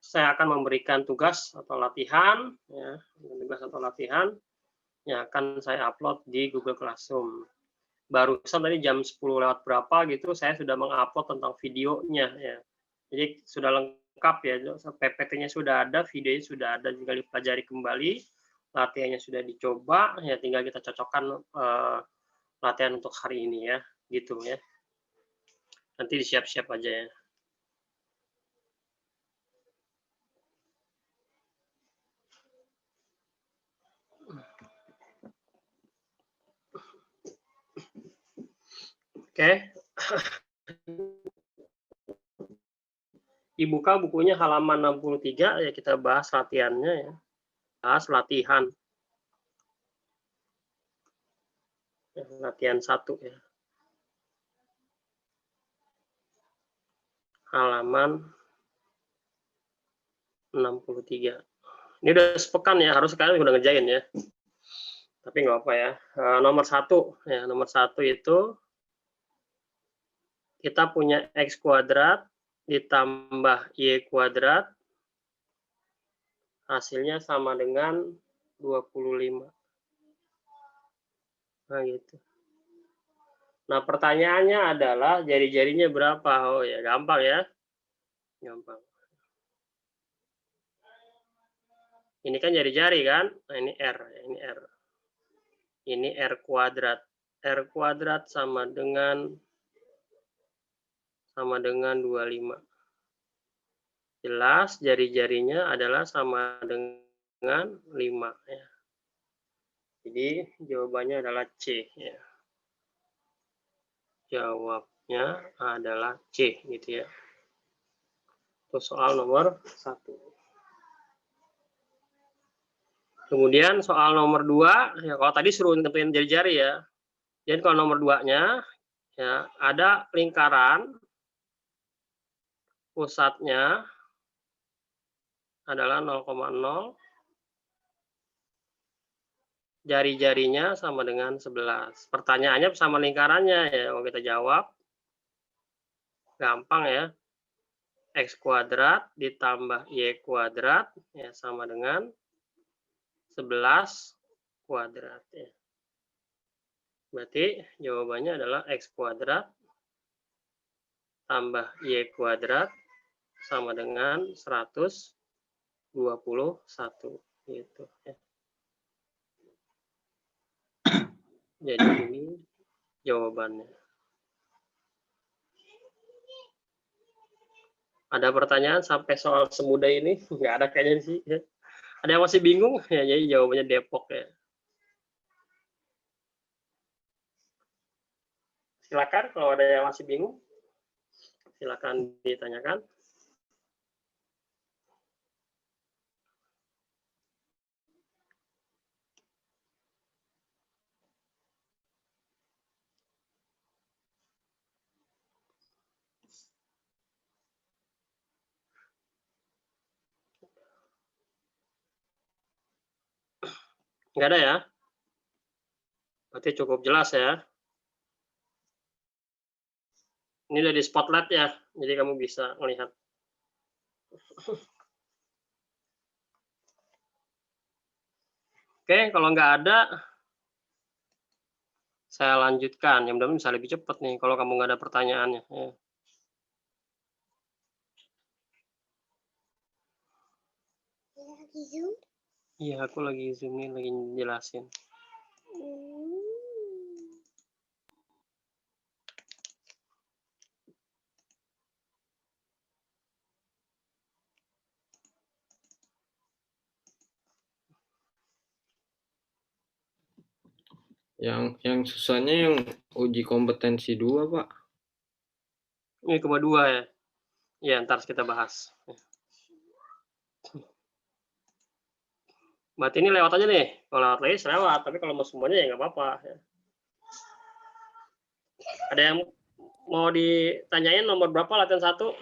saya akan memberikan tugas atau latihan, ya, yang akan saya upload di Google Classroom. Barusan tadi jam 10 lewat berapa gitu, saya sudah mengupload tentang videonya, ya. Jadi sudah lengkap ya, PPT-nya sudah ada, videonya sudah ada, tinggal dipelajari kembali, latihannya sudah dicoba, ya tinggal kita cocokkan latihan untuk hari ini ya, gitu ya. Nanti disiap-siap aja ya. Oke. Dibuka bukunya halaman 63 ya, kita bahas latihannya ya. Bahas latihan. Ya, latihan 1 ya. Halaman 63. Ini udah sepekan ya, harus sekarang udah ngerjain ya. Tapi nggak apa ya. Nomor 1 ya, nomor 1 itu kita punya X kuadrat ditambah Y kuadrat hasilnya sama dengan 25. Nah gitu. Nah pertanyaannya adalah jari-jarinya berapa? Oh ya gampang ya. Gampang. Ini kan jari-jari kan? Nah ini R, ini R. Ini R kuadrat. R kuadrat sama dengan 25. Jelas jari-jarinya adalah sama dengan 5 ya. Jadi jawabannya adalah C ya. Jawabnya adalah C gitu ya. Itu soal nomor 1. Kemudian soal nomor 2 ya, kalau tadi suruh nentuin jari-jari ya. Jadi kalau nomor 2-nya ya ada lingkaran pusatnya adalah 0,0, jari-jarinya sama dengan 11. Pertanyaannya sama lingkarannya ya, kalau kita jawab gampang ya. X kuadrat ditambah Y kuadrat ya sama dengan 11 kuadrat ya. Berarti jawabannya adalah X kuadrat tambah Y kuadrat sama dengan 121 gitu ya. Jadi ini jawabannya. Ada pertanyaan sampai soal semudah ini? Nggak ada kayaknya sih ya. Ada yang masih bingung? Ya jadi jawabannya Depok ya. Silakan kalau ada yang masih bingung. Silakan ditanyakan. Nggak ada ya? Berarti cukup jelas ya. Ini udah di spotlight ya, jadi kamu bisa melihat. Oke, kalau nggak ada, saya lanjutkan. Yang mudah-mudahan bisa lebih cepat nih kalau kamu nggak ada pertanyaannya. Ya. Lagi Zoom? Iya, aku lagi Zoom nih, lagi jelasin. Yang susahnya yang uji kompetensi 2, Pak. Ini cuma 2 ya. Ya, ntar kita bahas. Berarti ini lewat aja nih. Kalau lewat lagi lewat, tapi kalau mau semuanya ya nggak apa-apa. Ya. Ada yang mau ditanyain nomor berapa latihan 1?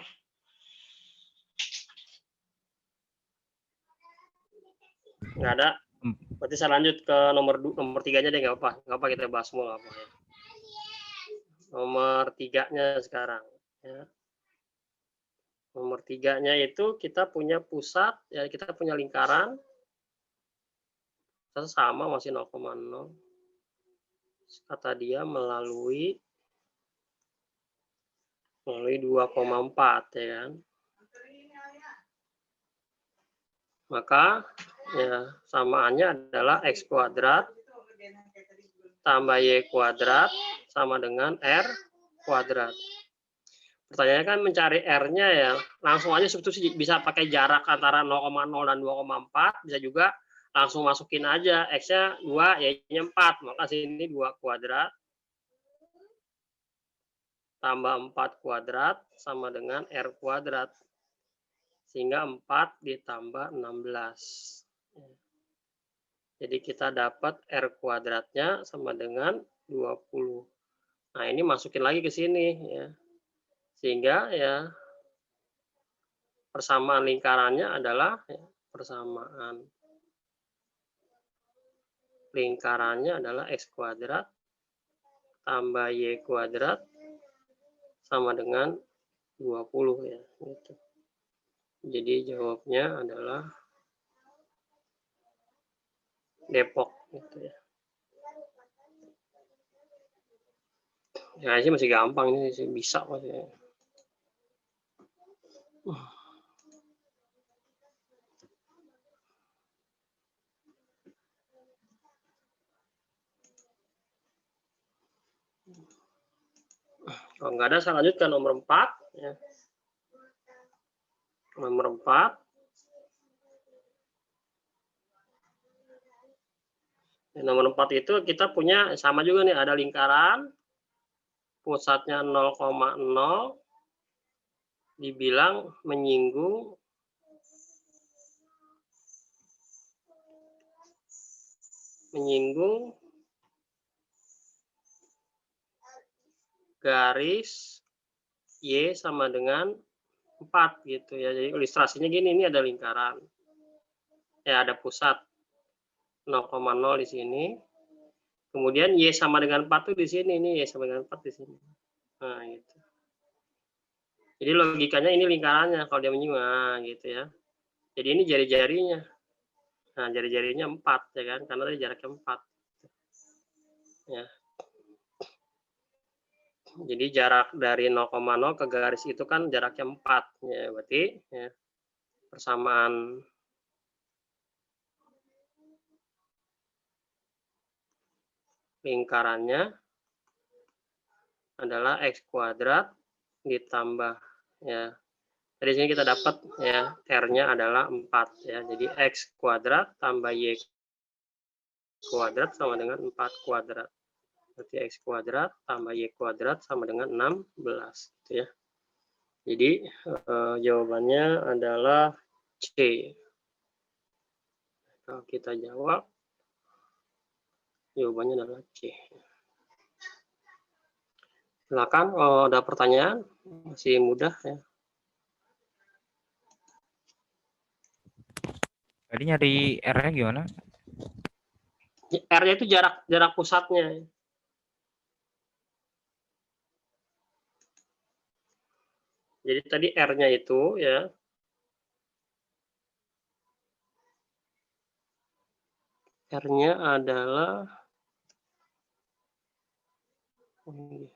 Nggak ada. Berarti saya lanjut ke nomor 3-nya deh, nggak apa-apa. Nggak apa kita bahas semua, nggak apa ya. Nomor 3-nya sekarang. Ya. Nomor 3-nya itu kita punya pusat, ya kita punya lingkaran. Sama masih 0,0. Kata dia melalui 2,4 ya kan. Maka ya samaannya adalah X kuadrat tambah Y kuadrat sama dengan R kuadrat. Pertanyaannya kan mencari R-nya ya. Langsung aja substitusi, bisa pakai jarak antara 0,0 dan 2,4. Bisa juga langsung masukin aja. X-nya 2, Y-nya 4. Maka sini 2 kuadrat tambah 4 kuadrat sama dengan R kuadrat. Sehingga 4 ditambah 16. Jadi kita dapat R kuadratnya sama dengan 20. Nah, ini masukin lagi ke sini ya. Sehingga ya persamaan lingkarannya adalah ya, persamaan lingkarannya adalah X kuadrat tambah Y kuadrat sama dengan 20 ya gitu. Jadi jawabnya adalah Depok gitu ya. Ya sih masih gampang ini sih, bisa masih. Kalau nggak ada, saya lanjutkan nomor 4. Ya. Nomor 4. Nomor 4 itu kita punya sama juga nih, ada lingkaran, pusatnya 0,0, dibilang menyinggung garis Y sama dengan 4 gitu ya. Jadi ilustrasinya gini, ini ada lingkaran. Ya, ada pusat 0,0 di sini. Kemudian Y sama dengan 4 tuh di sini, ini Y sama dengan 4 di sini. Nah, gitu. Jadi logikanya ini lingkarannya kalau dia menyinggung, nah, gitu ya. Jadi ini jari-jarinya. Nah, jari-jarinya 4 ya kan, karena tadi jaraknya 4. Ya. Jadi jarak dari 0,0 ke garis itu kan jaraknya 4 ya, berarti ya, persamaan lingkarannya adalah X kuadrat ditambah ya. Dari sini kita dapat ya R-nya adalah 4 ya. Jadi X kuadrat tambah Y kuadrat sama dengan 4 kuadrat. Berarti X kuadrat tambah Y kuadrat sama dengan 16 gitu ya. Jadi jawabannya adalah C. Kalau kita jawab, jawabannya adalah C. Silakan kalau ada pertanyaan, masih mudah ya. Tadi nyari R-nya gimana? R-nya itu jarak pusatnya. Jadi tadi R-nya itu ya. R-nya adalah ini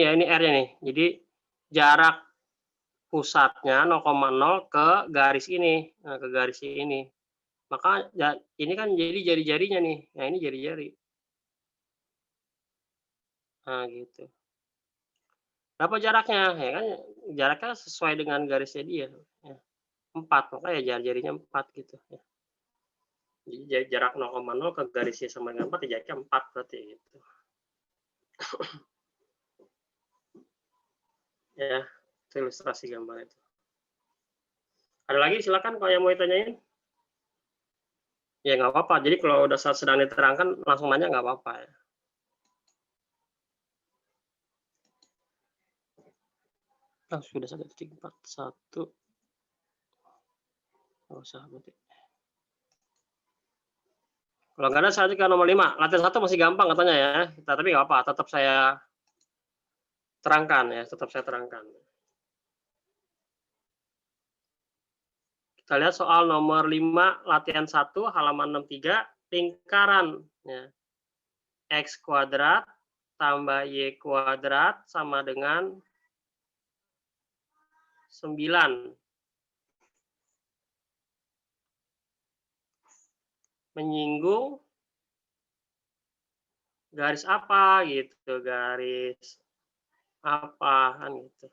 ya, ini R-nya nih. Jadi jarak pusatnya 0,0 ke garis ini. Nah, ke garis ini. Maka ya, ini kan jadi jari-jarinya nih. Nah, ini jari-jari. Nah, gitu. Berapa jaraknya? Ya kan jaraknya sesuai dengan garisnya dia. Ya. 4, maka ya jari-jarinya 4 gitu. Ya. Jadi jarak 0,0 ke garisnya sama dengan 4, ya jaraknya 4 berarti gitu. Ya, itu ilustrasi gambar itu. Ada lagi silakan kalau yang mau ditanyain. Ya nggak apa-apa. Jadi kalau udah saat sedang diterangkan langsung nanya nggak apa-apa ya. Oh, sudah 1.41. Nggak usah berarti. Kalau nggak ada saya ke nomor 5. Latihan 1 masih gampang katanya ya. Tapi nggak apa, tetap saya terangkan ya, tetap saya terangkan. Kita lihat soal nomor 5 latihan 1 halaman 63 lingkaran ya. X kuadrat tambah Y kuadrat sama dengan 9. Menyinggung garis apa gitu, garis apa kan gitu.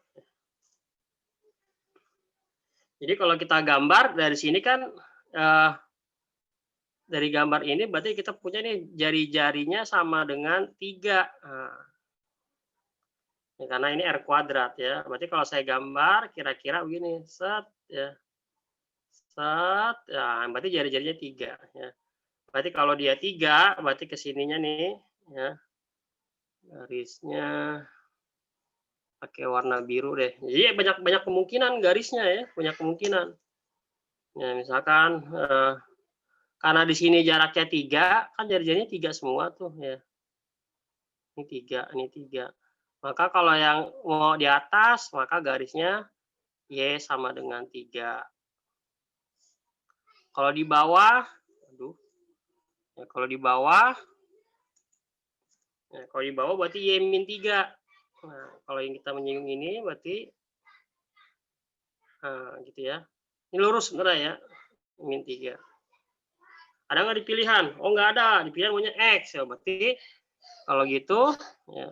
Jadi kalau kita gambar dari sini kan dari gambar ini berarti kita punya nih jari-jarinya sama dengan 3. Nah, ya, karena ini R kuadrat ya. Berarti kalau saya gambar kira-kira begini, set ya. Set, ya, berarti jari-jarinya 3 ya. Berarti kalau dia 3, berarti kesininya nih ya. Garisnya pakai warna biru deh. Jadi banyak kemungkinan garisnya ya, banyak kemungkinan. Ya, misalkan karena di sini jaraknya 3, kan jari-jarinya 3 semua tuh ya. Ini 3, ini 3. Maka kalau yang mau di atas, maka garisnya Y sama dengan 3. Kalau di bawah, aduh. Ya, kalau di bawah berarti Y min 3. Nah, kalau yang kita menyinggung ini berarti gitu ya. Ini lurus sebenarnya ya, min 3. Ada nggak di pilihan? Oh, nggak ada. Di pilihan punya X. Ya, berarti kalau gitu, ya,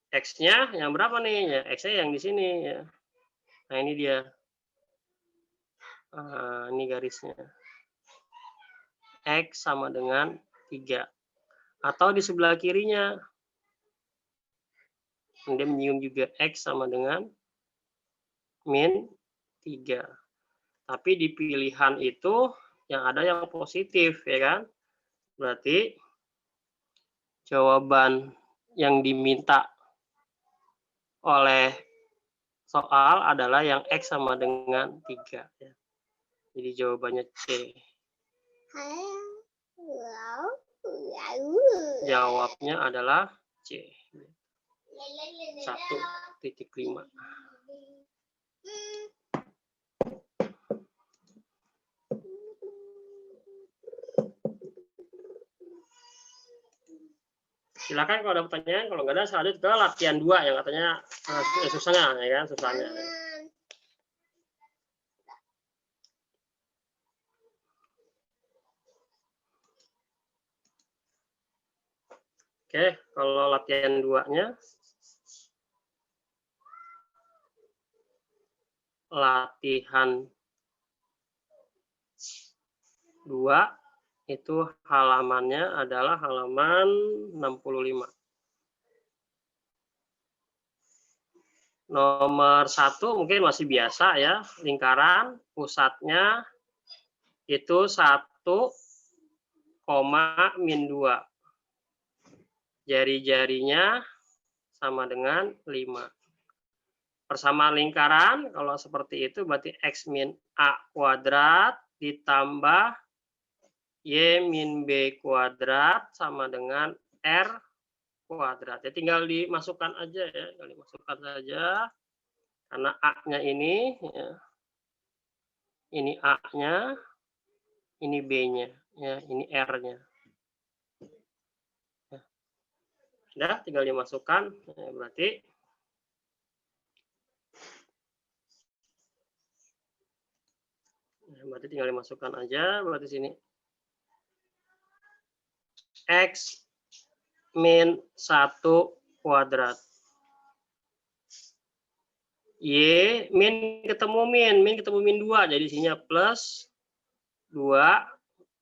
X-nya yang berapa nih? Ya, X-nya yang di sini. Ya. Nah, ini dia. Ini garisnya. X sama dengan 3. Atau di sebelah kirinya. Dia menyinggung juga X sama dengan min 3. Tapi di pilihan itu yang ada yang positif, ya kan? Berarti jawaban yang diminta oleh soal adalah yang X sama dengan 3. Ya. Jadi jawabannya C. Jawabnya adalah C. 1.5. Silakan kalau ada pertanyaan, kalau nggak ada saya lanjut ke latihan 2 yang katanya susahnya ya kan, susahnya. Oke, kalau latihan 2-nya latihan 2 itu halamannya adalah halaman 65. Nomor 1 mungkin masih biasa ya, lingkaran pusatnya itu 1, min 2. Jari-jarinya sama dengan 5. Persamaan lingkaran, kalau seperti itu berarti X min A kuadrat ditambah Y min B kuadrat sama dengan R kuadrat. Ya, tinggal dimasukkan aja ya, tinggal dimasukkan saja. Karena A-nya ini, ya, ini A-nya, ini B-nya, ya, ini R-nya. Ya. Sudah, tinggal dimasukkan, ya, berarti tinggal dimasukkan aja, berarti sini X min 1 kuadrat. Y min ketemu min 2, jadi isinya plus 2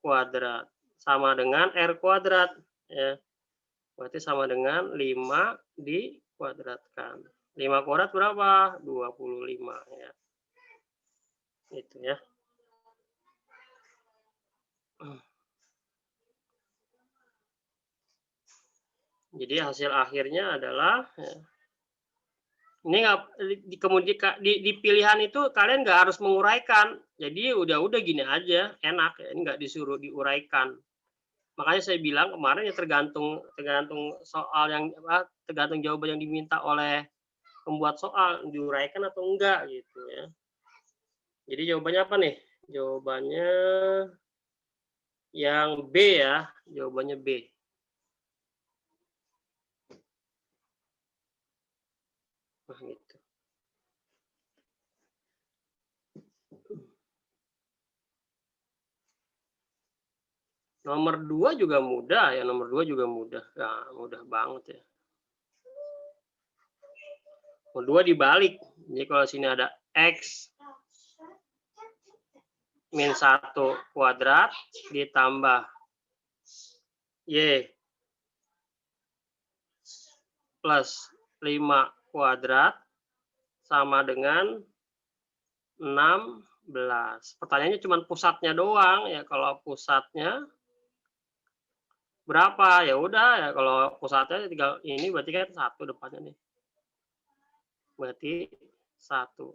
kuadrat. Sama dengan R kuadrat. Ya. Berarti sama dengan 5 dikuadratkan. 5 kuadrat berapa? 25. Ya. Itu ya. Jadi hasil akhirnya adalah ya, ini kemudian di pilihan itu kalian nggak harus menguraikan. Jadi udah gini aja, enak ya, nggak disuruh diuraikan. Makanya saya bilang kemarin ya tergantung soal yang tergantung jawaban yang diminta oleh pembuat soal, diuraikan atau enggak gitu ya. Jadi jawabannya apa nih? Jawabannya yang B ya, jawabannya B. Nah, gitu. Nomor 2 juga mudah ya, nomor 2 juga mudah. Nah, mudah banget ya. Nomor 2 dibalik. Jadi kalau sini ada X min 1 kuadrat ditambah Y plus 5 kuadrat sama dengan 16. Pertanyaannya cuma pusatnya doang ya. Kalau pusatnya berapa? Ya udah ya, kalau pusatnya tinggal ini berarti kan 1 depannya nih. Berarti 1.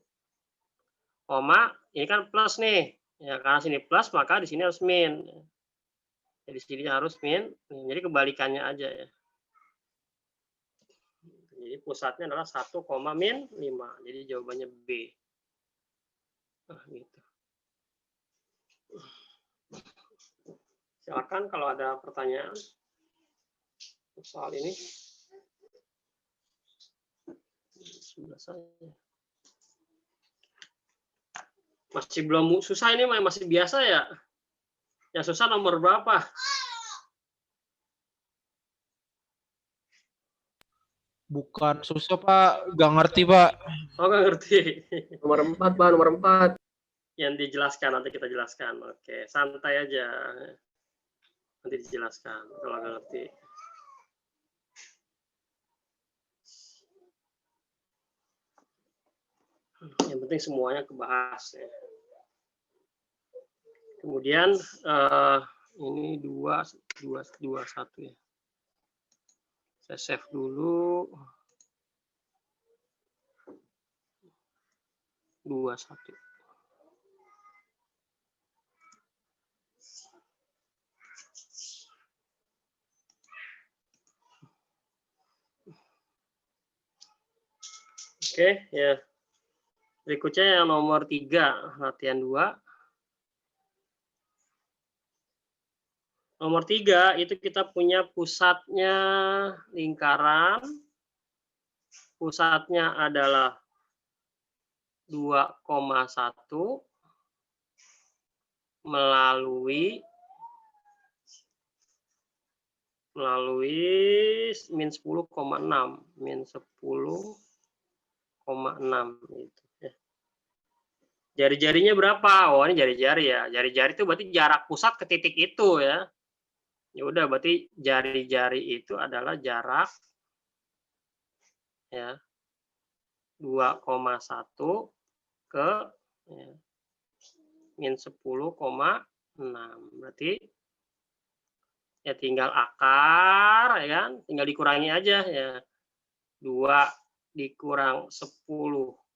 Koma, ini kan plus nih. Ya, karena sini plus maka di sini harus min. Jadi sini harus min. Jadi kebalikannya aja ya. Jadi pusatnya adalah 1, min 5. Jadi jawabannya B. Nah, gitu. Silakan kalau ada pertanyaan soal ini. Sudah saya. Masih belum susah ini, masih biasa ya. Yang susah nomor berapa? Bukan susah, Pak. Gak ngerti, Pak. Oh, nggak ngerti. Nomor 4, Pak, nomor 4. Yang dijelaskan, nanti kita jelaskan. Oke, santai aja. Nanti dijelaskan kalau nggak ngerti. Yang penting semuanya kebahas ya. Kemudian ini 2, 1 ya. Saya save dulu. 2, 1. Oke, ya. Berikutnya yang nomor 3, latihan 2. Nomor 3 itu kita punya pusatnya lingkaran. Pusatnya adalah 2,1 melalui min 10,6. Min 10,6 gitu ya. Jari-jarinya berapa? Oh, ini jari-jari ya. Jari-jari itu berarti jarak pusat ke titik itu ya. Ya udah, berarti jari-jari itu adalah jarak ya 2,1 ke ya, min 10,6. Berarti ya tinggal akar ya kan, tinggal dikurangi aja ya. 2 dikurang 10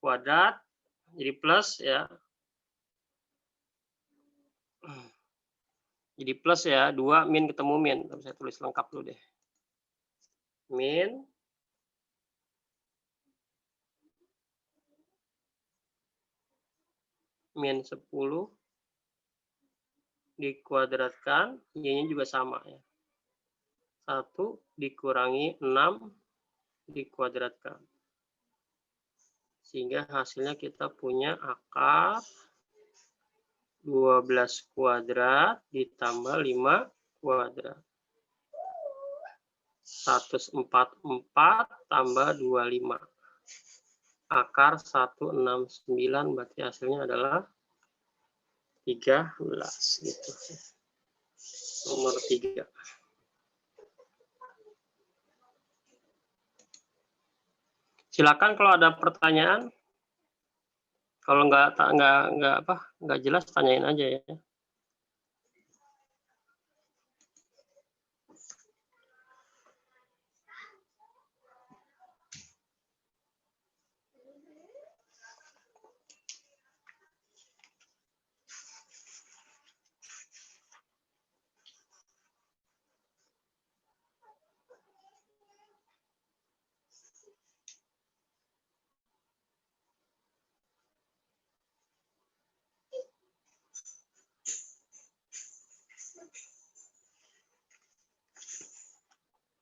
kuadrat jadi plus ya. Jadi plus ya, 2 min ketemu min. Saya tulis lengkap dulu deh. Min min 10 dikuadratkan, y-nya juga sama ya. 1 dikurangi 6 dikuadratkan. Sehingga hasilnya kita punya akar 12 kuadrat ditambah 5 kuadrat. 144 tambah 25. Akar 169, berarti hasilnya adalah 13 gitu. Nomor 3. Silakan kalau ada pertanyaan. Kalau nggak jelas tanyain aja ya.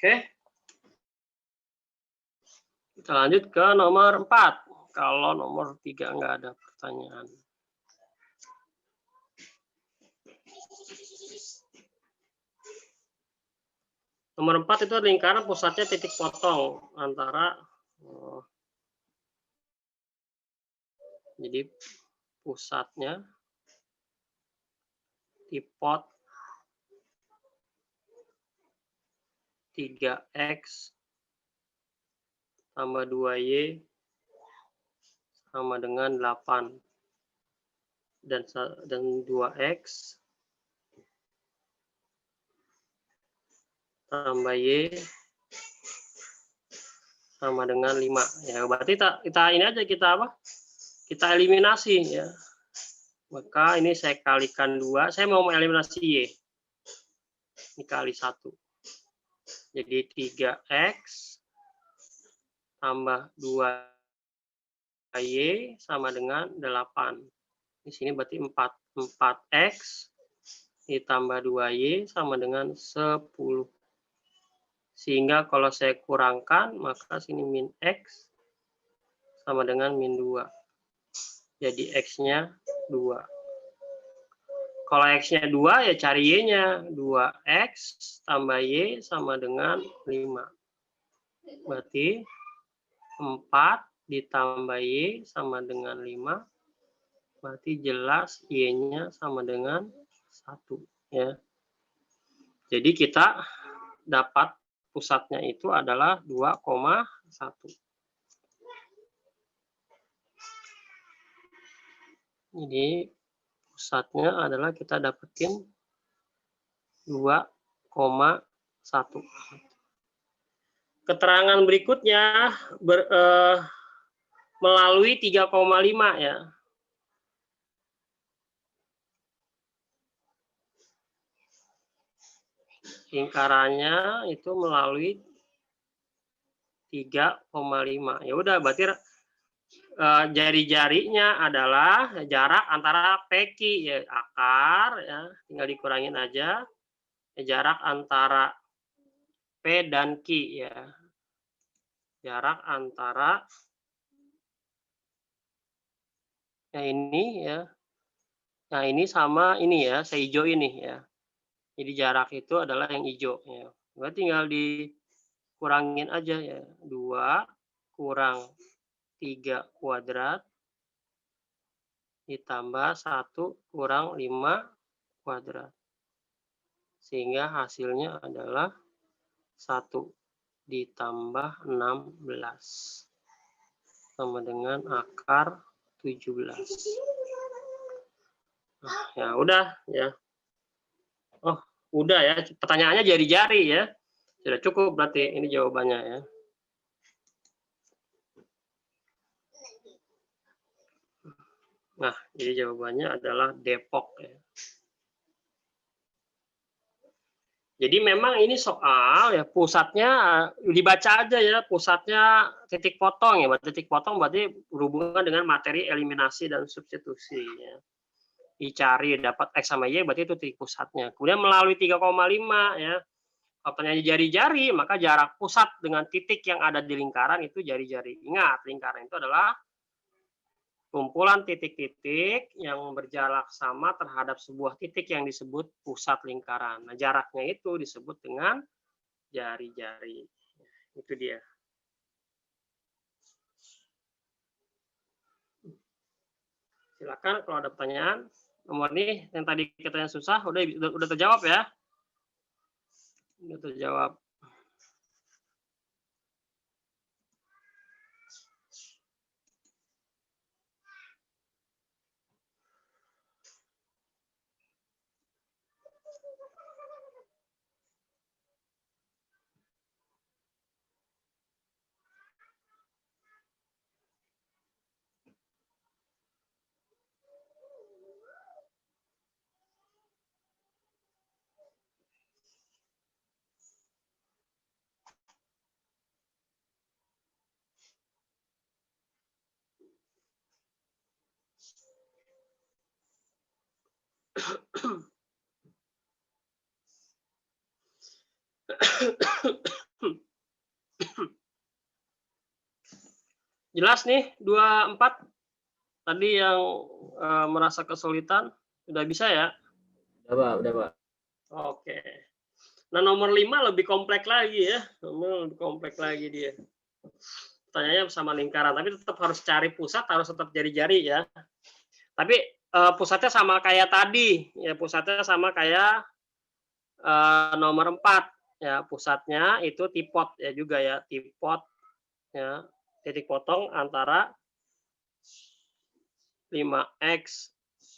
Oke. Kita lanjut ke nomor 4. Kalau nomor 3 nggak ada pertanyaan. Nomor 4 itu lingkaran pusatnya titik potong antara jadi pusatnya tipot 3x tambah 2y sama dengan 8 dan 2x tambah y sama dengan 5. Ya, berarti kita ini aja, kita apa? Kita eliminasi ya. Maka ini saya kalikan 2, saya mau mengeliminasi y. Ini kali 1. Jadi 3x tambah 2y sama dengan 8. Di sini berarti 4x ditambah 2y sama dengan 10. Sehingga kalau saya kurangkan, maka sini min x sama dengan min 2. Jadi x-nya 2. Kalau x-nya 2, ya cari y-nya. 2x tambah y sama dengan 5. Berarti 4 ditambah y sama dengan 5. Berarti jelas y-nya sama dengan 1. Ya. Jadi kita dapat pusatnya itu adalah 2,1. Jadi pusatnya adalah kita dapetin 2,1. Keterangan berikutnya melalui 3,5 ya. Lingkarannya itu melalui 3,5. Ya udah, berarti jari-jarinya adalah jarak antara PQ ya, akar ya, tinggal dikurangin aja. Jarak antara P dan Q ya. Jarak antara ini ya. Nah, ini sama ini ya, saya hijau ini ya. Jadi jarak itu adalah yang hijau ya. Berarti tinggal dikurangin aja ya. 2 kurang 3 kuadrat ditambah 1 kurang 5 kuadrat. Sehingga hasilnya adalah 1 ditambah 16 sama dengan akar 17. Nah, ya udah ya. Oh, udah ya. Pertanyaannya jari-jari ya. Sudah cukup berarti ini jawabannya ya. Nah, jadi jawabannya adalah Depok ya. Jadi memang ini soal ya pusatnya dibaca aja ya, pusatnya titik potong ya. Titik potong berarti berhubungan dengan materi eliminasi dan substitusi ya. Dicari dapat X sama Y berarti itu titik pusatnya. Kemudian melalui 3,5 ya. Kalau pertanyaannya jari-jari, maka jarak pusat dengan titik yang ada di lingkaran itu jari-jari. Ingat, lingkaran itu adalah kumpulan titik-titik yang berjarak sama terhadap sebuah titik yang disebut pusat lingkaran. Nah, jaraknya itu disebut dengan jari-jari. Itu dia. Silakan kalau ada pertanyaan. Nomor ini yang tadi katanya susah, udah terjawab ya. Udah terjawab. Jelas nih 24 tadi yang merasa kesulitan sudah bisa ya? Udah, Pak. Oke. Nah, nomor 5 lebih kompleks lagi ya. Lebih kompleks lagi dia. Pertanyaannya sama lingkaran, tapi tetap harus cari pusat, harus tetap jari-jari ya. Tapi pusatnya sama kayak tadi, ya pusatnya sama kayak nomor 4 ya, pusatnya itu tipot ya juga ya, tipot ya, titik potong antara 5x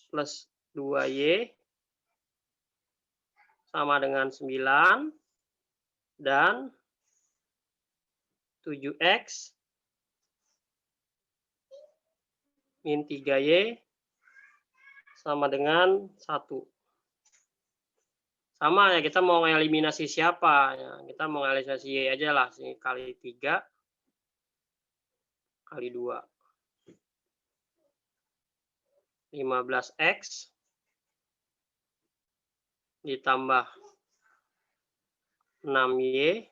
plus 2y sama dengan 9 dan 7x min 3y sama dengan 1. Sama ya, kita mau eliminasi siapa ya, kita mau eliminasi y aja lah, sini kali 3 kali 2. 15x ditambah 6y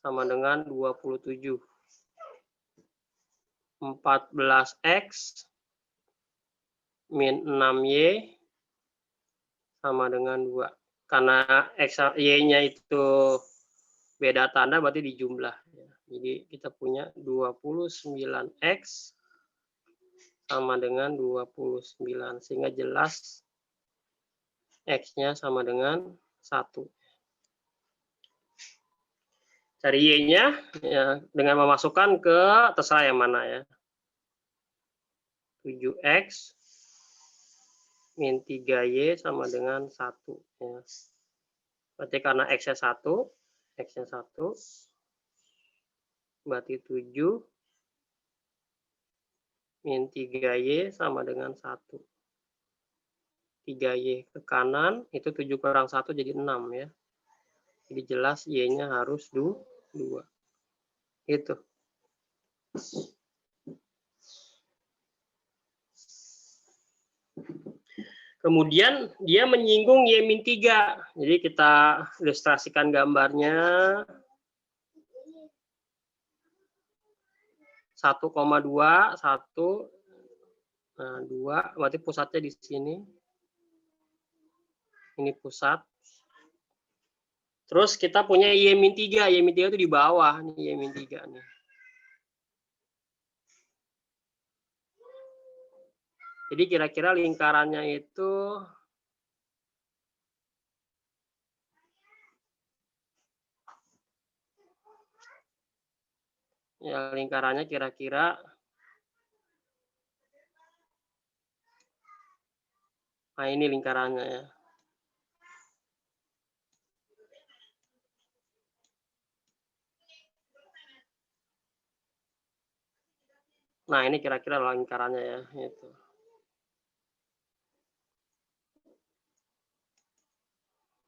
sama dengan 27. 14x min 6y sama dengan 2. Karena y-nya itu beda tanda, berarti dijumlah. Jadi kita punya 29x sama dengan 29. Sehingga jelas x-nya sama dengan 1. Cari y-nya ya, dengan memasukkan ke terserah yang mana ya. 7x min 3y sama dengan 1 ya. Berarti karena x-nya 1, x-nya 1 berarti 7 min 3y sama dengan 1. 3y ke kanan itu 7 kurang 1 jadi 6 ya. Jadi jelas y-nya harus 2. Itu. Kemudian dia menyinggung y-3. Jadi kita ilustrasikan gambarnya. 1,2, 1, nah 2, berarti pusatnya di sini. Ini pusat. Terus kita punya y-3. Y-3 itu di bawah nih, y-3 nih. Jadi kira-kira lingkarannya itu ya, lingkarannya kira-kira nah ini lingkarannya ya. Nah, ini kira-kira lingkarannya ya, itu.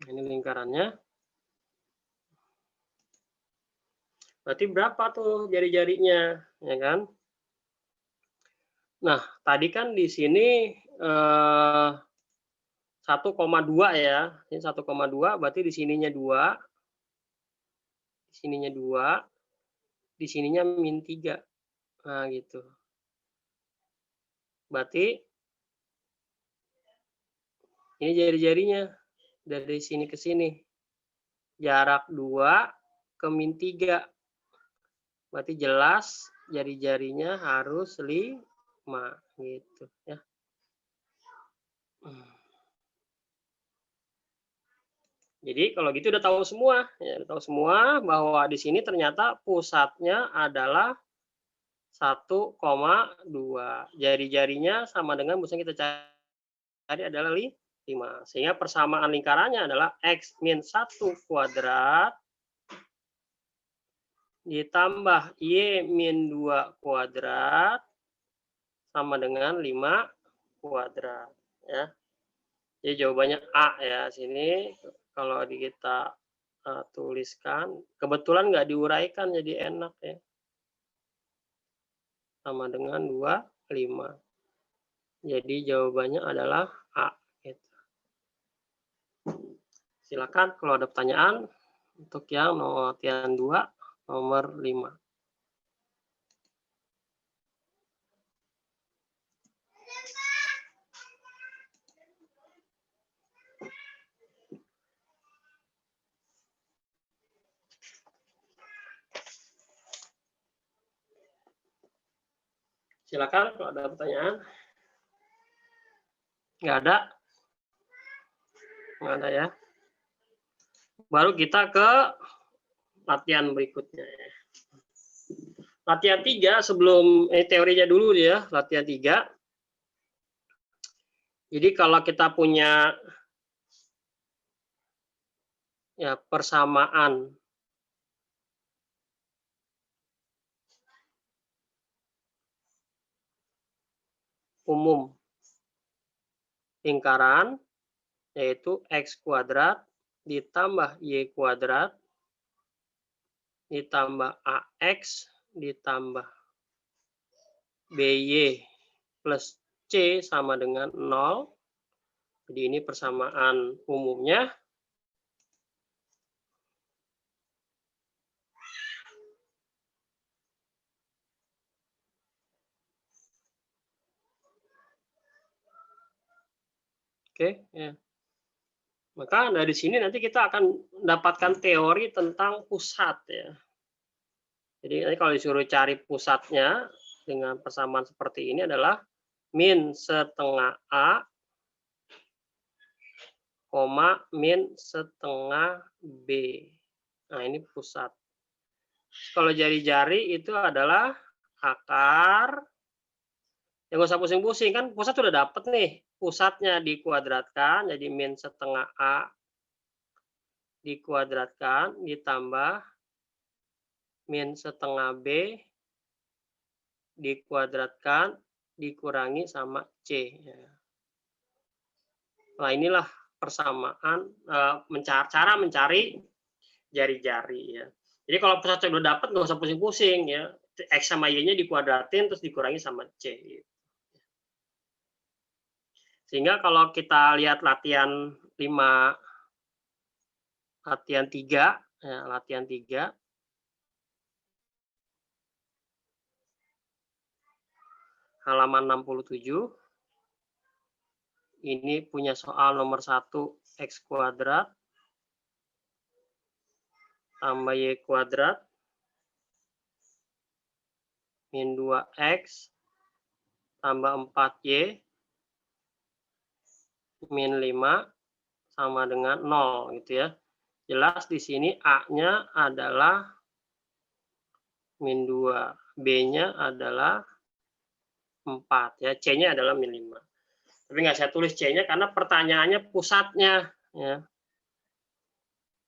Ini lingkarannya. Berarti berapa tuh jari-jarinya, ya kan? Nah, tadi kan di sini 1,2 ya. Ini 1,2 berarti di sininya 2. Di sininya 2. Di sininya min 3. Nah, gitu. Berarti ini jari-jarinya dari sini ke sini. Jarak 2 ke min 3. Berarti jelas jari-jarinya harus 5 gitu ya. Jadi kalau gitu udah tahu semua, ya, udah tahu semua bahwa di sini ternyata pusatnya adalah 1,2. Jari-jarinya sama dengan pusatnya kita cari adalah 5. Sehingga persamaan lingkarannya adalah x min 1 kuadrat ditambah y min 2 kuadrat sama dengan 5 kuadrat ya. Jadi jawabannya A ya sini. Kalau kita tuliskan, kebetulan nggak diuraikan jadi enak ya. Sama dengan 25. Jadi jawabannya adalah A. Gitu. Silakan kalau ada pertanyaan untuk yang latihan 2 nomor 5. Silakan kalau ada pertanyaan. Nggak ada? Nggak ada ya. Baru kita ke latihan berikutnya. Latihan 3 sebelum teorinya dulu ya, latihan 3. Jadi kalau kita punya ya persamaan umum lingkaran yaitu X kuadrat ditambah Y kuadrat ditambah AX ditambah BY plus C sama dengan 0. Jadi ini persamaan umumnya. Oke, ya. Maka dari sini nanti kita akan mendapatkan teori tentang pusat ya. Jadi nanti kalau disuruh cari pusatnya dengan persamaan seperti ini adalah min setengah A, min setengah B. Nah ini pusat. Kalau jari-jari itu adalah akar. Yang nggak usah pusing-pusing kan pusat sudah dapat nih. Pusatnya dikuadratkan jadi min setengah A dikuadratkan ditambah min setengah B dikuadratkan dikurangi sama C. Nah inilah persamaan cara mencari jari-jari ya. Jadi kalau pusatnya udah dapat nggak usah pusing-pusing ya. X sama Y-nya dikuadratin terus dikurangi sama C. Sehingga kalau kita lihat latihan 5, latihan 3, ya, latihan 3, halaman 67, ini punya soal nomor 1, X kuadrat tambah Y kuadrat min 2X tambah 4Y min 5 sama dengan 0 gitu ya. Jelas di sini A-nya adalah min 2, B-nya adalah 4 ya, C-nya adalah min 5. Tapi nggak saya tulis C-nya karena pertanyaannya pusatnya ya.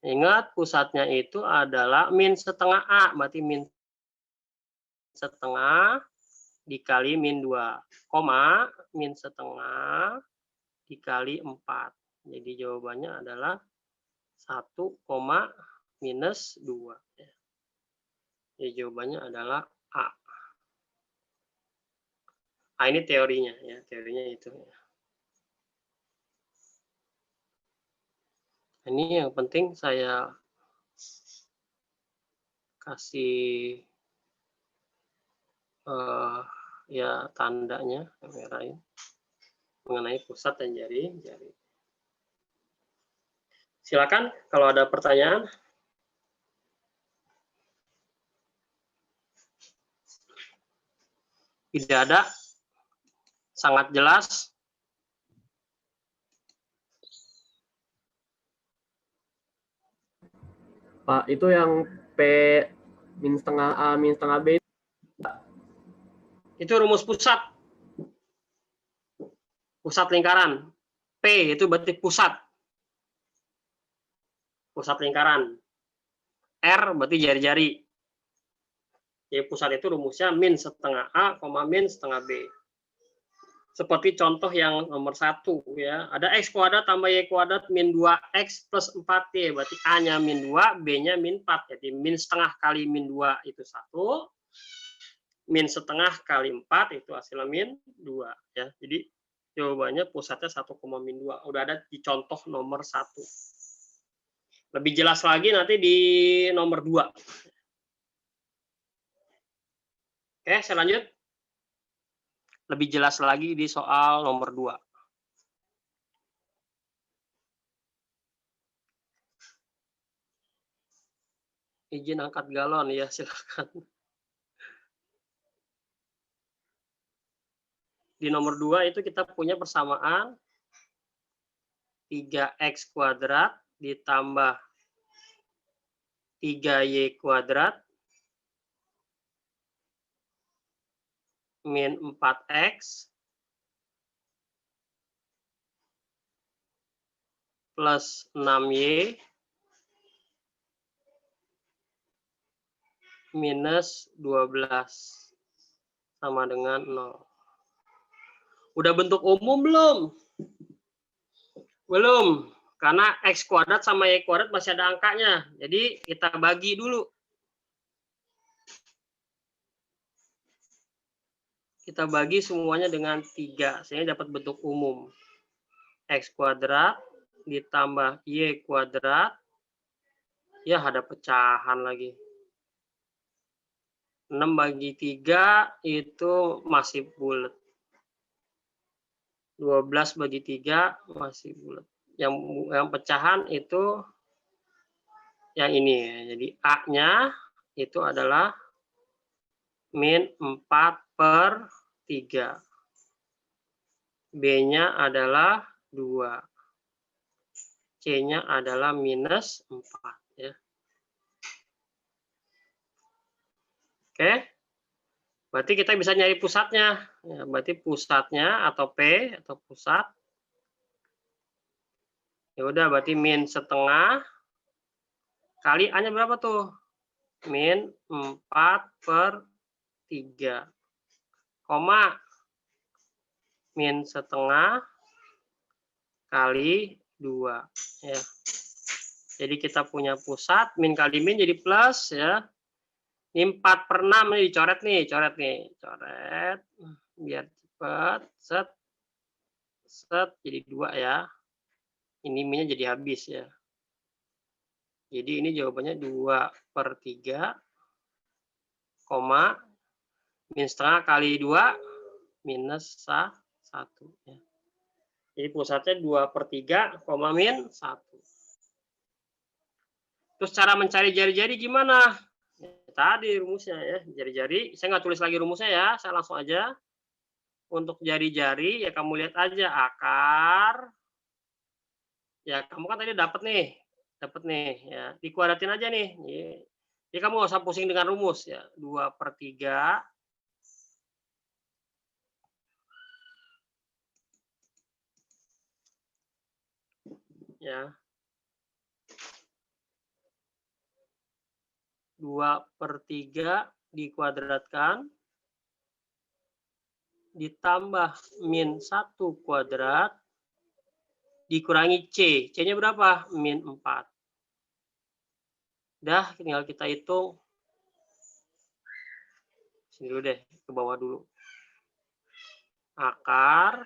Ingat pusatnya itu adalah min setengah A, berarti min setengah dikali min 2, koma min setengah dikali 4. Jadi jawabannya adalah 1, minus 2. Jadi jawabannya adalah A. Nah, ini teorinya ya, teorinya itu. Ini yang penting saya kasih ya tandanya merahin mengenai pusat dan jari-jari. Silakan kalau ada pertanyaan. Tidak ada. Sangat jelas. Pak, itu yang P min setengah A min setengah B itu rumus pusat. Pusat lingkaran. P itu berarti pusat. Pusat lingkaran. R berarti jari-jari. Jadi pusat itu rumusnya min setengah A, min setengah B. Seperti contoh yang nomor 1 ya. Ada X kuadrat tambah Y kuadrat min 2X plus 4Y. Berarti A-nya min 2, B-nya min 4. Jadi min setengah kali min 2 itu 1. Min setengah kali 4 itu hasilnya min 2. Ya. Jadi jawabannya pusatnya 1, min 2. Udah ada di contoh nomor 1. Lebih jelas lagi nanti di nomor 2. Oke, saya lanjut. Lebih jelas lagi di soal nomor 2. Izin angkat galon ya, silakan. di nomor 2 itu kita punya persamaan 3x kuadrat ditambah 3y kuadrat min 4x plus 6y minus 12 sama dengan 0. Udah bentuk umum belum? Belum, karena x kuadrat sama y kuadrat masih ada angkanya. Jadi kita bagi dulu. Kita bagi semuanya dengan 3, sehingga dapat bentuk umum. X kuadrat ditambah y kuadrat. Ya, ada pecahan lagi. 6 bagi 3 itu masih bulat. 12 bagi 3 masih bulat. Yang pecahan itu yang ini ya. Jadi A-nya itu adalah min 4/3. B-nya adalah 2. C-nya adalah minus 4 ya. Oke. Berarti kita bisa nyari pusatnya. Ya, berarti pusatnya atau P atau pusat. Ya udah, berarti min setengah kali A-nya berapa tuh? Min 4/3. Koma min setengah kali 2 ya. Jadi kita punya pusat, min kali min jadi plus ya. Ini 4/6 nih, coret nih, coret biar cepat. Set jadi 2 ya. Ini minnya jadi habis ya. Jadi ini jawabannya 2/3 koma min setengah kali 2 minus 1 ya. Jadi pusatnya 2/3 koma min 1. Terus cara mencari jari-jari gimana? Ya, tadi rumusnya ya, jari-jari. Saya nggak tulis lagi rumusnya ya, saya langsung aja. Untuk jari-jari ya kamu lihat aja akar. Ya kamu kan tadi dapat nih ya, dikuadratin aja nih. Jadi kamu nggak usah pusing dengan rumus ya. 2/3 ya. 2/3 dikuadratkan ditambah min 1 kuadrat dikurangi C. C-nya berapa? Min 4. Dah, tinggal kita hitung. Sini dulu deh, ke bawah dulu. Akar.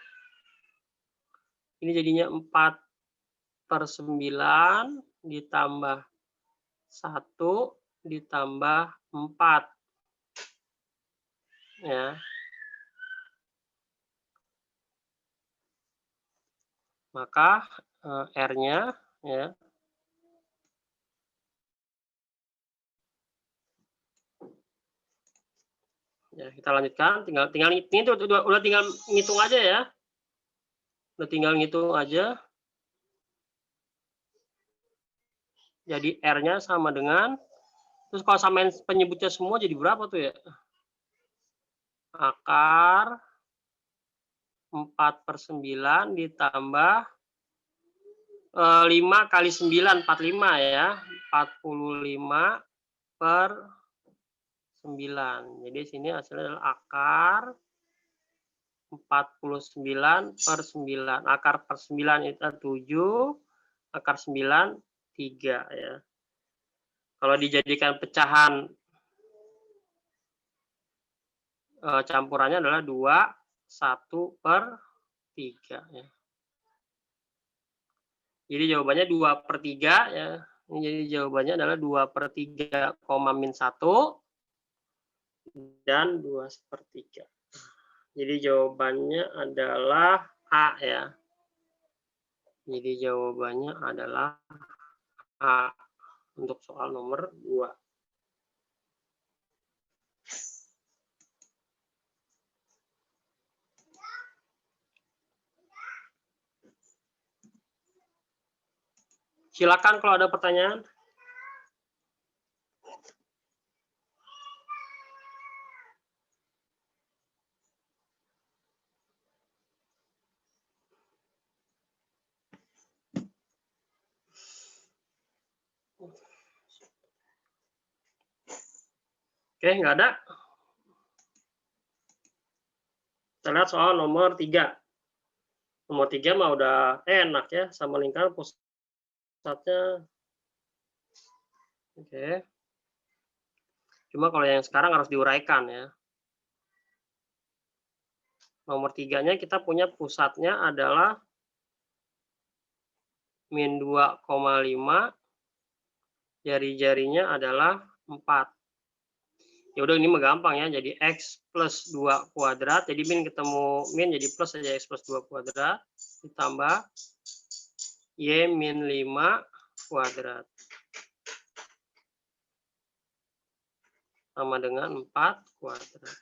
Ini jadinya 4/9 ditambah 1 ditambah 4. Ya. Maka R-nya ya. Ya, kita lanjutkan, tinggal ini udah tinggal ngitung aja ya. Udah tinggal ngitung aja. Jadi R-nya sama dengan, terus kalau samain penyebutnya semua jadi berapa tuh ya? Akar 4/9 ditambah 5 kali 9, 45 ya. 45/9. Jadi sini hasilnya adalah akar 49/9. Akar per 9 itu 7, akar 9 3 ya. Kalau dijadikan pecahan campurannya adalah 2, 1/3 ya. Jadi jawabannya 2/3 ya. Ini jadi jawabannya adalah 2/3 koma min 1 dan 2/3. Jadi jawabannya adalah A ya. Jadi jawabannya adalah A untuk soal nomor 2. Silakan kalau ada pertanyaan. Oke, nggak ada. Kita lihat soal nomor 3. Nomor 3 mah udah enak ya, sama lingkaran pusatnya. Oke. Cuma kalau yang sekarang harus diuraikan ya. Nomor 3-nya kita punya pusatnya adalah min 2,5, jari-jarinya adalah 4. Ya udah ini mah gampang ya, jadi X plus 2 kuadrat, jadi min ketemu min jadi plus saja X plus 2 kuadrat, ditambah Y min 5 kuadrat. Sama dengan 4 kuadrat.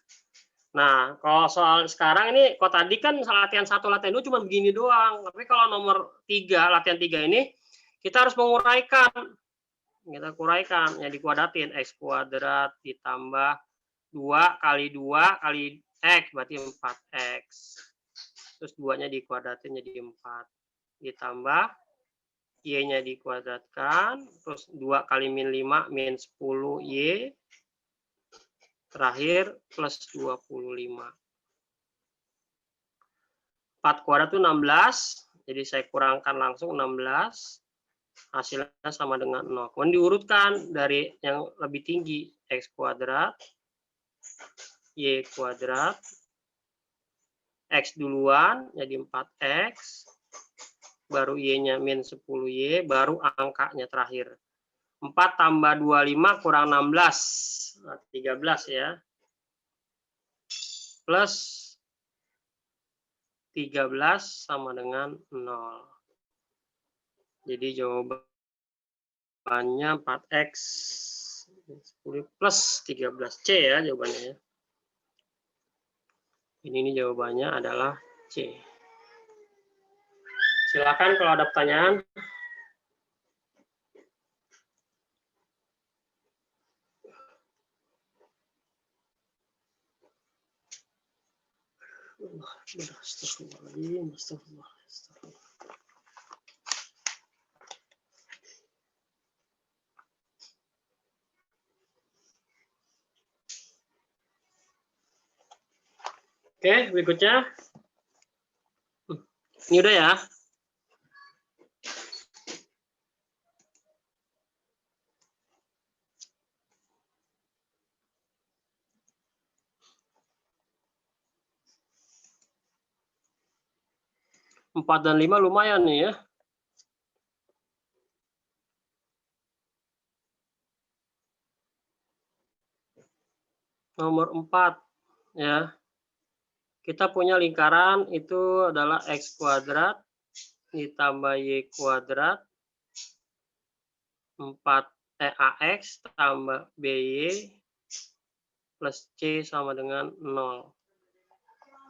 Nah, kalau soal sekarang ini, kalau tadi kan latihan 1, latihan 2 cuma begini doang. Tapi kalau nomor 3, latihan 3 ini, kita harus menguraikan. Kita kuraikan, ya dikuadratin. X kuadrat ditambah 2 kali 2 kali X, berarti 4X. Terus 2-nya dikuadratin jadi 4. Ditambah, Y-nya dikuadratkan. Terus 2 kali min 5, min 10Y. Terakhir, plus 25. 4 kuadrat itu 16. Jadi saya kurangkan langsung 16. Hasilnya sama dengan 0. Kemudian diurutkan dari yang lebih tinggi. X kuadrat. Y kuadrat. X duluan, jadi 4X. Baru Y-nya min 10Y. Baru angkanya terakhir. 4 tambah 25 kurang 16. Nah, 13 ya. Plus 13 sama dengan 0. Jadi jawabannya 4X 10 plus 13C ya jawabannya. Ini jawabannya adalah C. Silakan kalau ada pertanyaan. Oke, berikutnya. Ini udah ya. Empat dan 5 lumayan nih ya. Nomor 4 ya. Kita punya lingkaran itu adalah X kuadrat ditambah Y kuadrat 4AX tambah BY plus C sama dengan 0.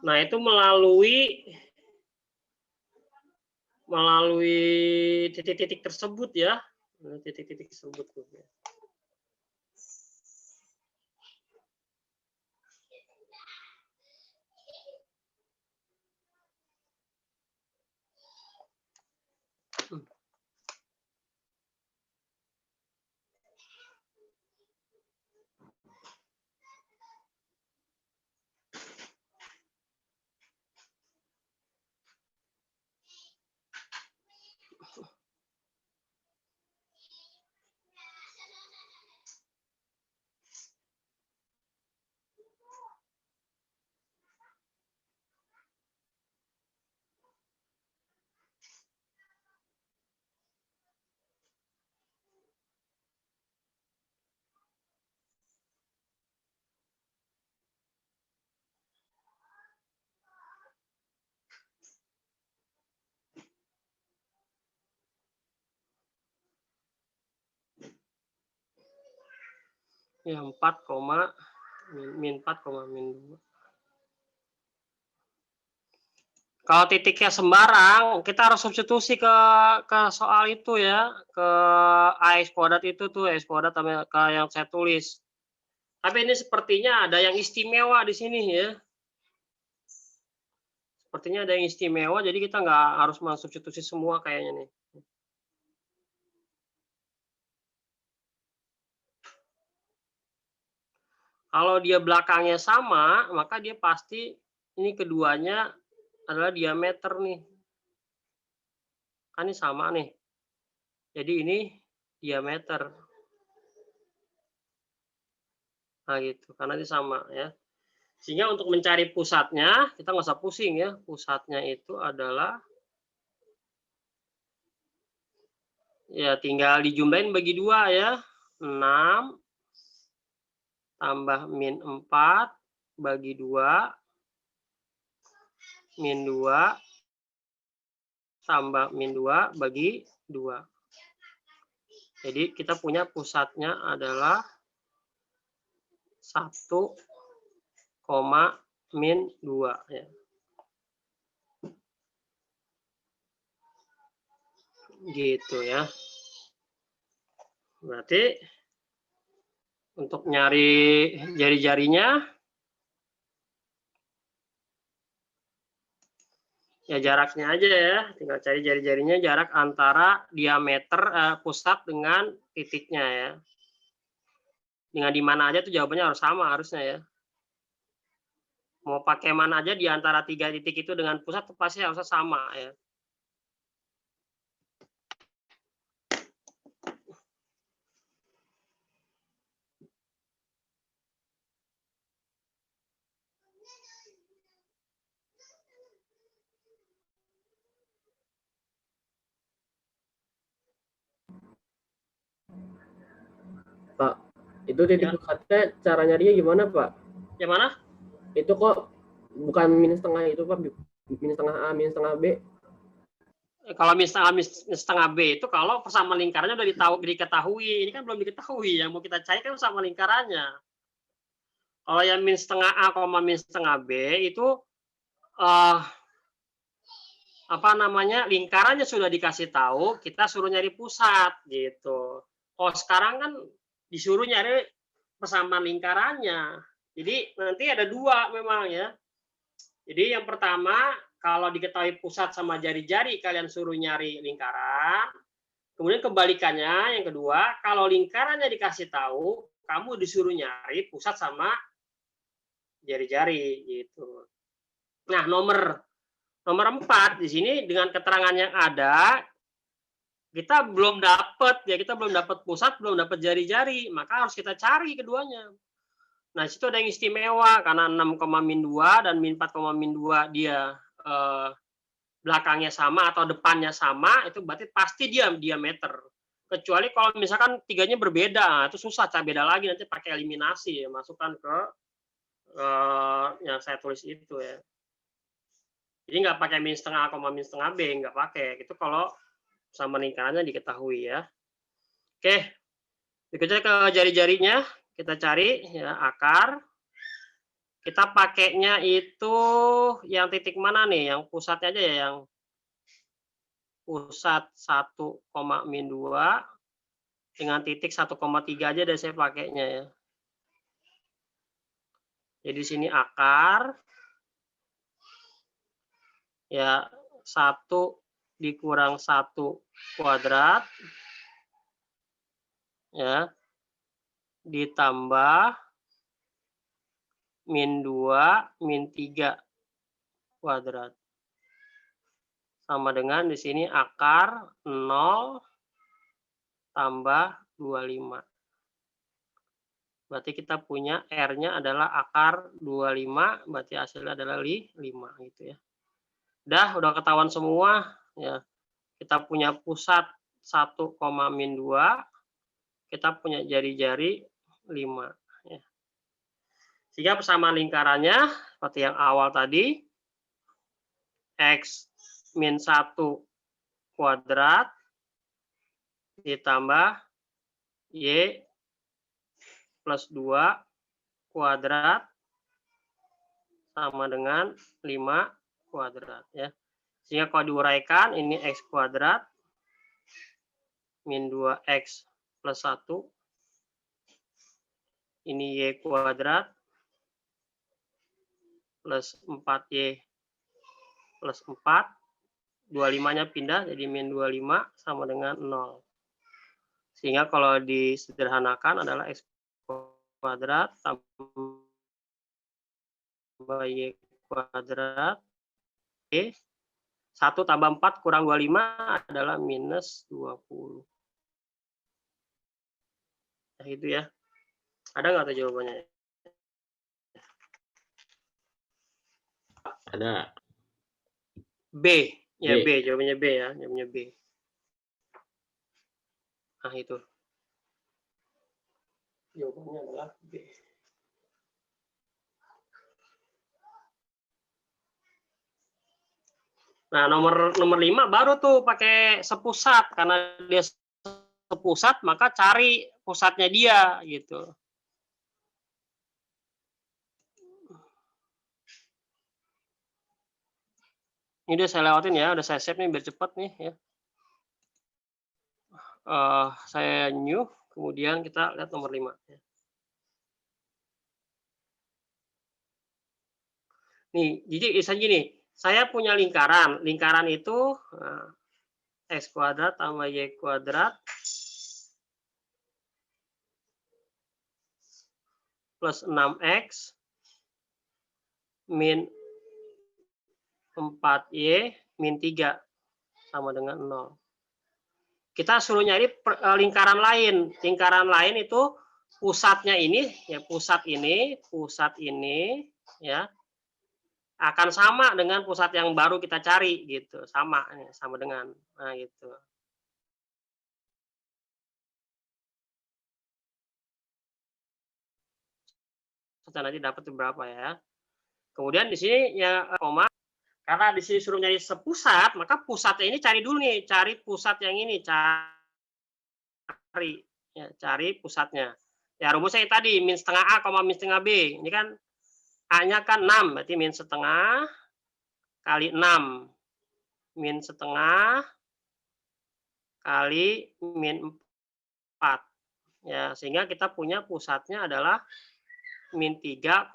Nah, itu melalui titik-titik tersebut ya. Titik-titik tersebut. Ya, 4, min 4, min 2. Kalau titiknya sembarang, kita harus substitusi ke soal itu ya, ke AX kuadrat itu tuh, AX kuadrat sama yang saya tulis. Tapi ini sepertinya ada yang istimewa di sini ya. Sepertinya ada yang istimewa, jadi kita nggak harus mensubstitusi semua kayaknya nih. Kalau dia belakangnya sama, maka dia pasti ini keduanya adalah diameter nih. Kan ini sama nih. Jadi ini diameter. Nah gitu, karena ini sama ya. Sehingga untuk mencari pusatnya, kita nggak usah pusing ya. Pusatnya itu adalah, ya tinggal dijumlahin bagi 2 ya. 6 tambah min 4 bagi 2, min 2 tambah min 2 bagi 2. Jadi kita punya pusatnya adalah 1, min 2 ya. Gitu ya. Berarti untuk nyari jari-jarinya, ya jaraknya aja ya, tinggal cari jari-jarinya, jarak antara diameter pusat dengan titiknya ya. Dengan di mana aja tuh jawabannya harus sama harusnya ya. Mau pakai mana aja di antara 3 titik itu dengan pusat tuh pasti harusnya sama ya. Pak, itu titik pusatnya cara nyarinya gimana, Pak? Yang mana? Itu kok bukan min setengah itu, Pak? Min setengah A, min setengah B. Kalau min setengah B itu kalau persamaan lingkarannya udah diketahui. Ini kan belum diketahui. Yang mau kita cari kan sama lingkarannya. Kalau yang min setengah A, min setengah B itu apa namanya, lingkarannya sudah dikasih tahu, kita suruh nyari pusat gitu. Oh sekarang kan disuruh nyari persamaan lingkarannya. Jadi nanti ada 2 memang ya. Jadi yang pertama, kalau diketahui pusat sama jari-jari, kalian suruh nyari lingkaran. Kemudian kebalikannya, yang kedua, kalau lingkarannya dikasih tahu, kamu disuruh nyari pusat sama jari-jari gitu. Nah, nomor 4 di sini dengan keterangan yang ada, kita belum dapat ya, kita belum dapat pusat, belum dapat jari-jari, maka harus kita cari keduanya. Nah, situ ada yang istimewa karena 6, min 2 dan min 4, min 2 dia belakangnya sama atau depannya sama, itu berarti pasti dia diameter. Kecuali kalau misalkan 3-nya berbeda, itu susah, cara beda lagi, nanti pakai eliminasi ya, masukkan ke yang saya tulis itu ya. Jadi nggak pakai min setengah A, min setengah B, nggak pakai. Itu kalau sama lingkarannya diketahui ya. Oke, berikutnya ke jari-jarinya, kita cari ya akar. Kita pakainya itu yang titik mana nih? Yang pusatnya aja ya, yang pusat 1, min 2 dengan titik 1,3 aja deh saya pakainya ya. Jadi di sini akar ya 1 dikurang 1 kuadrat ya ditambah min 2 min 3 kuadrat sama dengan di sini akar 0 tambah 25. Berarti kita punya R-nya adalah akar 25, berarti hasilnya adalah 5 gitu ya. Udah ketahuan semua ya. Kita punya pusat 1, min 2, kita punya jari-jari 5 ya. Sehingga persamaan lingkarannya seperti yang awal tadi, X min 1 kuadrat ditambah Y plus 2 kuadrat sama dengan 5 kuadrat ya. Sehingga kalau diuraikan ini X kuadrat min 2X plus 1 ini Y kuadrat plus 4Y plus 4, 25-nya pindah jadi min 25 sama dengan 0. Sehingga kalau disederhanakan adalah X kuadrat tambah Y kuadrat, 1 tambah 4 kurang 25 adalah minus 20. Nah, itu ya. Ada nggak tuh jawabannya? Ada. B. Ya, B. B. Jawabannya B ya. Jawabannya B. Nah, itu. Jawabannya adalah B. Nah, nomor 5 baru tuh pakai sepusat. Karena dia sepusat, maka cari pusatnya dia, gitu. Ini udah saya lewatin ya, udah saya save nih biar cepat nih ya. Saya new, kemudian kita lihat nomor 5. Ya. Nih, jadi misalnya gini, saya punya lingkaran. Lingkaran itu X kuadrat tambah Y kuadrat plus 6X min 4Y min 3 sama dengan 0. Kita suruh nyari lingkaran lain. Lingkaran lain itu pusatnya ini, ya pusat ini ya akan sama dengan pusat yang baru kita cari gitu, sama dengan, nah gitu. Kita nanti dapat berapa ya. Kemudian di sini ya koma, karena di sini suruh nyari sepusat, maka pusatnya ini cari dulu nih, cari pusat yang ini, cari pusatnya. Ya rumusnya yang tadi min setengah A, min setengah B. Ini kan A-nya kan 6, berarti min setengah kali 6. Min setengah kali min 4. Ya, sehingga kita punya pusatnya adalah min 3,2.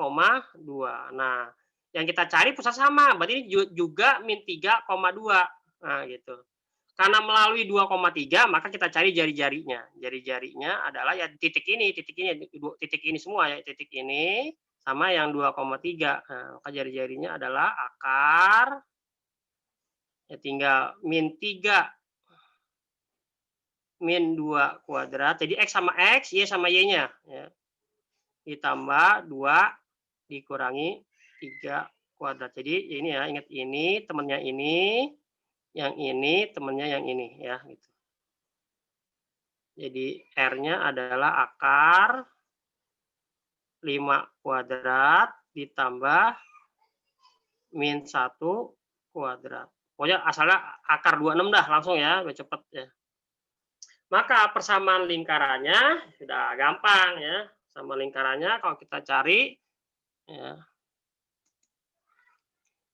Nah, yang kita cari pusat sama, berarti ini juga min 3,2. Nah, gitu. Karena melalui 2,3, maka kita cari jari-jarinya. Jari-jarinya adalah ya titik ini semua ya, titik ini sama yang 2,3. Nah, maka jari-jarinya adalah akar, ya tinggal min 3 min 2 kuadrat. Jadi X sama X, Y sama Y-nya. Ya. Ditambah 2 dikurangi 3 kuadrat. Jadi ini ya, ingat ini temannya ini, yang ini temannya yang ini ya gitu. Jadi R-nya adalah akar 5 kuadrat ditambah min 1 kuadrat. Pokoknya asalnya akar 26 dah langsung ya, biar cepet ya. Maka persamaan lingkarannya sudah gampang ya. Sama lingkarannya kalau kita cari ya.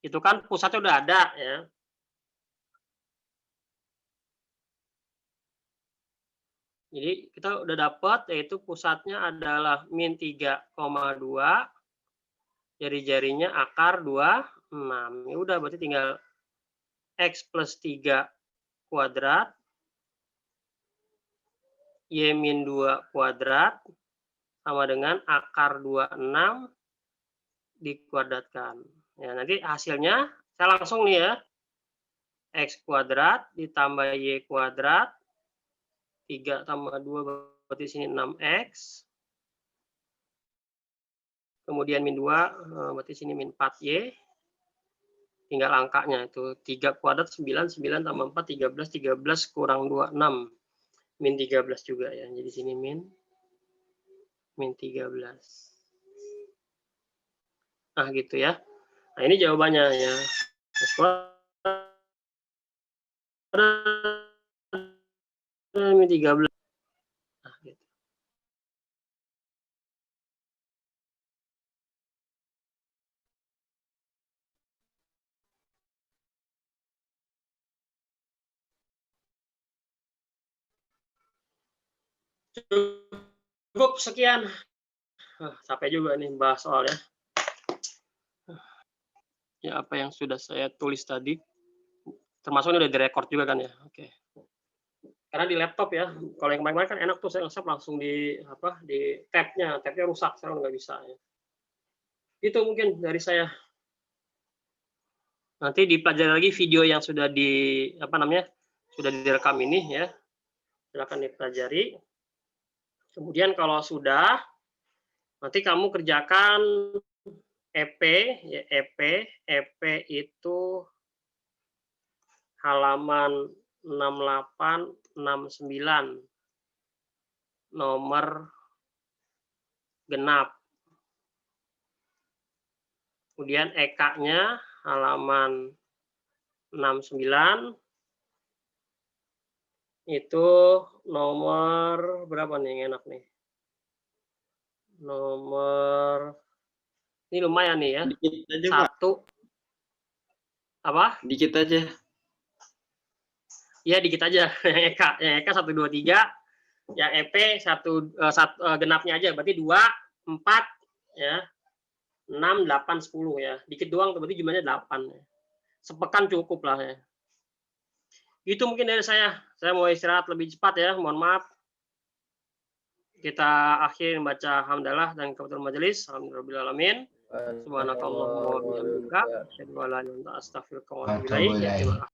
Itu kan pusatnya udah ada ya. Jadi kita udah dapat yaitu pusatnya adalah min 3,2, jari-jarinya akar 26. Ya udah berarti tinggal X plus 3 kuadrat, Y min 2 kuadrat, sama dengan akar 26 dikuadratkan. Ya, nanti hasilnya saya langsung nih ya, X kuadrat ditambah Y kuadrat, 3 tambah 2 berarti sini 6X. Kemudian min 2 berarti sini min 4Y. Tinggal angkanya itu 3 kuadrat 9, 9 tambah 4 13, 13 kurang 2 6. Min 13 juga ya. Jadi sini min 13. Nah, gitu ya. Nah, ini jawabannya ya. Min 13. Nah, gitu. Cukup sekian. Capek juga nih bahas soalnya. Ya apa yang sudah saya tulis tadi. Termasuk ini udah direkord juga kan ya. Oke. Karena di laptop ya. Kalau yang kemarin kan enak tuh saya nge-save langsung di tab-nya. Tab-nya rusak, sekarang nggak bisa ya. Itu mungkin dari saya. Nanti dipelajari lagi video yang sudah sudah direkam ini ya. Silakan dipelajari. Kemudian kalau sudah, nanti kamu kerjakan EP, ya EP itu halaman 6869, nomor genap. Kemudian EK-nya halaman 69, itu nomor berapa nih yang enak nih? Nomor ini lumayan nih ya. Dikit aja, Pak. 1 apa? Dikit aja. Ya dikit aja. Yang EK 1 2 3, yang EP genapnya aja berarti 2 4 ya. 6 8 10 ya. Dikit doang berarti jumlahnya 8 ya. Sepekan cukup lah ya. Itu mungkin dari saya. Saya mau istirahat lebih cepat ya, mohon maaf. Kita akhir membaca hamdalah dan kebetulan majelis. Alhamdulillahirabbil alamin. Subhanakallahumma wa bihamdika asyhadu an la ilaha illa anta astaghfiruka wa atubu ilaik.